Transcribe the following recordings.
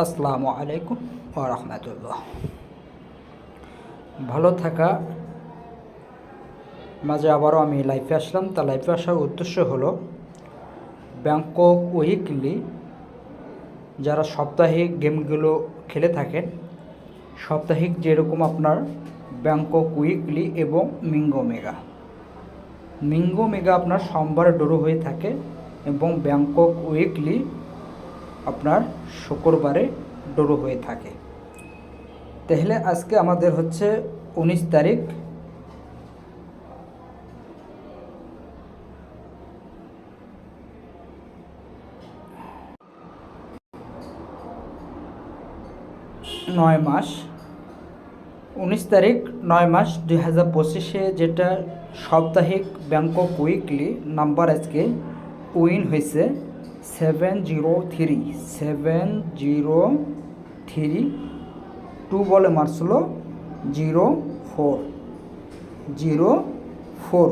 আসসালামু আলাইকুম ওয়া রাহমাতুল্লাহ। ভালো থাকা মাঝে আবারও আমি লাইভে আসলাম। তা লাইভে আসার উদ্দেশ্য হলো ব্যাংকক উইকলি যারা সাপ্তাহিক গেমগুলো খেলে থাকেন, সাপ্তাহিক যেরকম আপনার ব্যাংকক উইকলি এবং মিঙ্গো মেগা আপনার সোমবারে ড্র হয়ে থাকে এবং ব্যাংকক উইকলি আপনার শুক্রবারে ড্র হয়ে থাকে। তাহলে আজকে আমাদের হচ্ছে 19 তারিখ, নয় মাস 19 তারিখ 9 মাস 2025-এ যেটা সাপ্তাহিক ব্যাংকক উইকলি নাম্বার আজকে উইন হয়েছে 703 2 বলে মারছিল 04।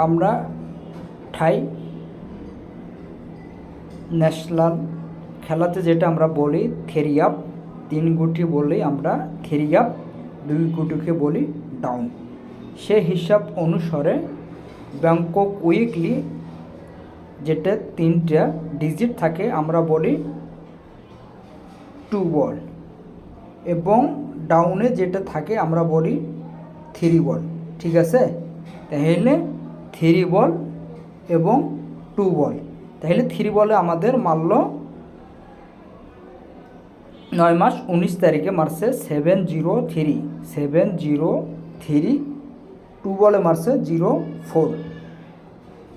আমরা ঠাই ন্যাশনাল খেলাতে যেটা আমরা বলি থ্রি আপ, 3 গুটি বলি আমরা থ্রি আপ, 2 গুটিকে বলি ডাউন। সে হিসাব অনুসারে ব্যাংকক উইকলি যেটা 3টা ডিজিট থাকে আমরা বলি 2 বল, এবং ডাউনে যেটা থাকে আমরা বলি 3 বল। ঠিক আছে, তাহলে 3 বল এবং 2 বল, তাহলে 3 বলে আমাদের মারল 9 মাস 19 তারিখে মারছে 703, 2 বলে মারছে 04।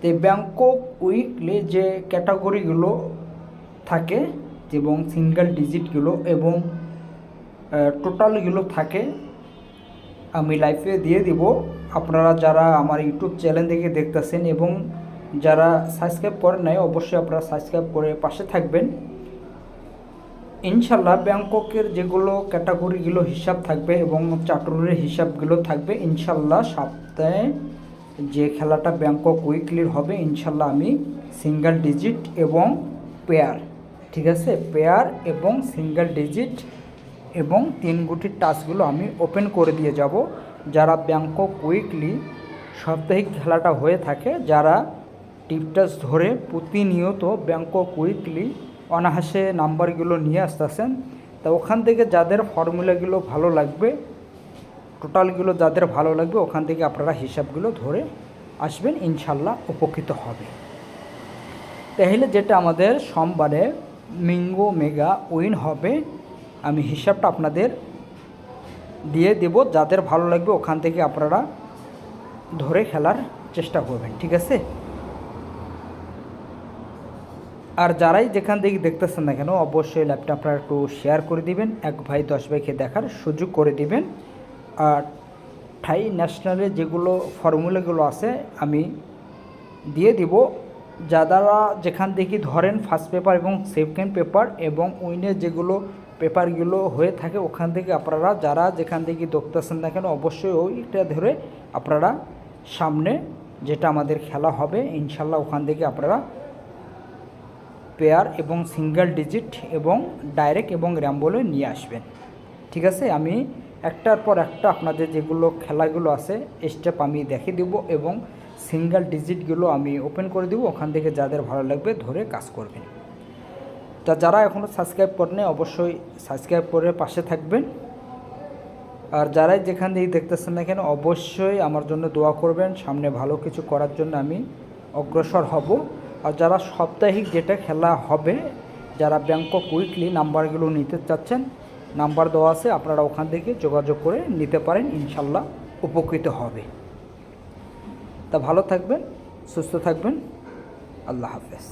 তো ব্যাংকক উইকলি যে ক্যাটাগরিগুলো থাকে এবং সিঙ্গেল ডিজিটগুলো এবং টোটালগুলো থাকে আমি লাইভে দিয়ে দিব। আপনারা যারা আমার ইউটিউব চ্যানেল থেকে দেখতেছেন এবং যারা সাবস্ক্রাইব করেন নাই অবশ্যই আপনারা সাবস্ক্রাইব করে পাশে থাকবেন। ইনশাল্লাহ ব্যাংককের যেগুলো ক্যাটাগরিগুলো হিসাব থাকবে এবং চার্টারের হিসাবগুলো থাকবে ইনশাল্লাহ। সপ্তাহে যে খেলাটা ব্যাংকক উইকলির হবে ইনশাল্লাহ আমি সিঙ্গেল ডিজিট এবং পেয়ার, ঠিক আছে, পেয়ার এবং সিঙ্গেল ডিজিট এবং 3 গুটির টাচগুলো আমি ওপেন করে দিয়ে যাব। যারা ব্যাংকক উইকলি সাপ্তাহিক খেলাটা হয়ে থাকে, যারা টিপটাস ধরে প্রতিনিয়ত ব্যাংকক উইকলি অনায়াসে নাম্বারগুলো নিয়ে আসতেছেন, তা ওখান থেকে যাদের ফর্মুলাগুলো ভালো লাগবে, টোটালগুলো যাদের ভালো লাগবে ওখান থেকে আপনারা হিসাবগুলো ধরে আসবেন, ইনশাল্লাহ উপকৃত হবে। তাহলে যেটা আমাদের সোমবারে মিঙ্গো মেগা উইন হবে আমি হিসাবটা আপনাদের দিয়ে দেব, যাদের ভালো লাগবে ওখান থেকে আপনারা ধরে খেলার চেষ্টা করবেন। ঠিক আছে, আর যারাই যেখান থেকে দেখতেছেন না কেন অবশ্যই ল্যাপটপ আপনারা একটু শেয়ার করে দিবেন, 1 ভাই 10 ভাইকে দেখার সুযোগ করে দিবেন। আর ঠাই ন্যাশনালে যেগুলো ফর্মুলাগুলো আছে আমি দিয়ে দিব, যারা যেখান থেকে ধরেন ফার্স্ট পেপার এবং সেকেন্ড পেপার এবং উইনের যেগুলো পেপারগুলো হয়ে থাকে ওখান থেকে আপনারা যারা যেখান থেকে দেখতেছেন না কেন অবশ্যই ওইটা ধরে আপনারা সামনে যেটা আমাদের খেলা হবে ইনশাল্লাহ ওখান থেকে আপনারা পেয়ার এবং সিঙ্গেল ডিজিট এবং ডাইরেক্ট এবং র্যাম্বলে নিয়ে আসবেন। ঠিক আছে, আমি একটার পর একটা আপনাদের যেগুলো খেলাগুলো আছে স্টেপ আমি দেখিয়ে দেবো এবং সিঙ্গেল ডিজিটগুলো আমি ওপেন করে দেবো, ওখান থেকে যাদের ভালো লাগবে ধরে কাজ করবেন। তা যারা এখনও সাবস্ক্রাইব করেন অবশ্যই সাবস্ক্রাইব করে পাশে থাকবেন। আর যারাই যেখান থেকে দেখতেছেন না কেন অবশ্যই আমার জন্য দোয়া করবেন, সামনে ভালো কিছু করার জন্য আমি অগ্রসর হব। আর যারা সাপ্তাহিক যেটা খেলা হবে, যারা ব্যাংকক উইকলি নাম্বারগুলো নিতে চাচ্ছেন নাম্বার দেওয়া আছে, আপনারা ওখান থেকে যোগাযোগ করে নিতে পারেন, ইনশাল্লাহ উপকৃত হবে। তা ভালো থাকবেন, সুস্থ থাকবেন, আল্লাহ হাফেজ।